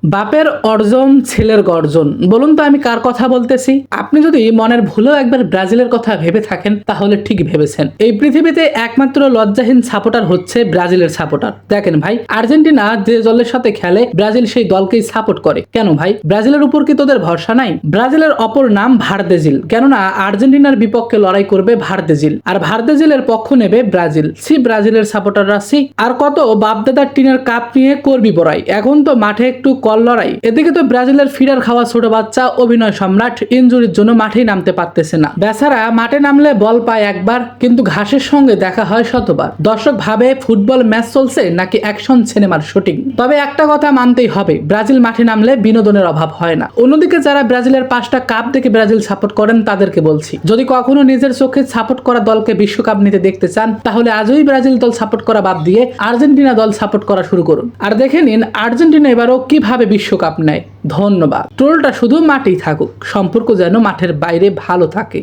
বাপের অর্জন ছেলের গর্জন। বলুন তো আমি কার কথা বলতেছি? আপনি যদি মনের ভুলেও একবার ব্রাজিলের কথা ভেবে থাকেন তাহলে ঠিক ভেবেছেন। এই পৃথিবীতে একমাত্র লজ্জাহীন সাপোর্টার হচ্ছে ব্রাজিলের সাপোর্টার। দেখেন ভাই, আর্জেন্টিনা যে দলের সাথে খেলে ব্রাজিল সেই দলকেই সাপোর্ট করে। কেন ভাই, ব্রাজিলের উপর কি তোদের ভরসা নাই? ব্রাজিলের অপর নাম ভারদেজিল, কেননা আর্জেন্টিনার বিপক্ষে লড়াই করবে ভারদেজিল, আর ভারদেজিলের পক্ষ নেবে ব্রাজিল। সি ব্রাজিলের সাপোর্টাররা সি। আর কত বাপদাদার টিনের কাপ নিয়ে করবি বড়াই, এখন তো মাঠে একটু কল লড়াই। এদিকে তো ব্রাজিলের ফিডার খাওয়া ছোট বাচ্চা অভিনয় সম্রাট ইনজুরির জন্য মাঠেই নামতে পারতেছে না। বেচারা মাঠে নামলে বল পায় একবার, কিন্তু ঘাসের সঙ্গে দেখা হয় শতবার। দর্শক ভাবে ফুটবল ম্যাচ চলছে নাকি অ্যাকশন সিনেমার শুটিং। তবে একটা কথা মানতেই হবে, ব্রাজিল মাঠে নামলে বিনোদনের অভাব হয় না। অন্যদিকে যারা ব্রাজিলের 5টা কাপ দেখে ব্রাজিল সাপোর্ট করেন তাদেরকে বলছি, যদি কখনো নিজের চোখে সাপোর্ট করা দলকে বিশ্বকাপ নিতে দেখতে চান তাহলে আজই ব্রাজিল দল সাপোর্ট করা বাদ দিয়ে আর্জেন্টিনা দল সাপোর্ট করা শুরু করুন। আর দেখে নিন আর্জেন্টিনা এবারও কিভাবে বিশ্বকাপ নেয়। ধন্যবাদ। ট্রোলটা শুধু মাঠেই থাকুক, সম্পর্ক যেন মাঠের বাইরে ভালো থাকে।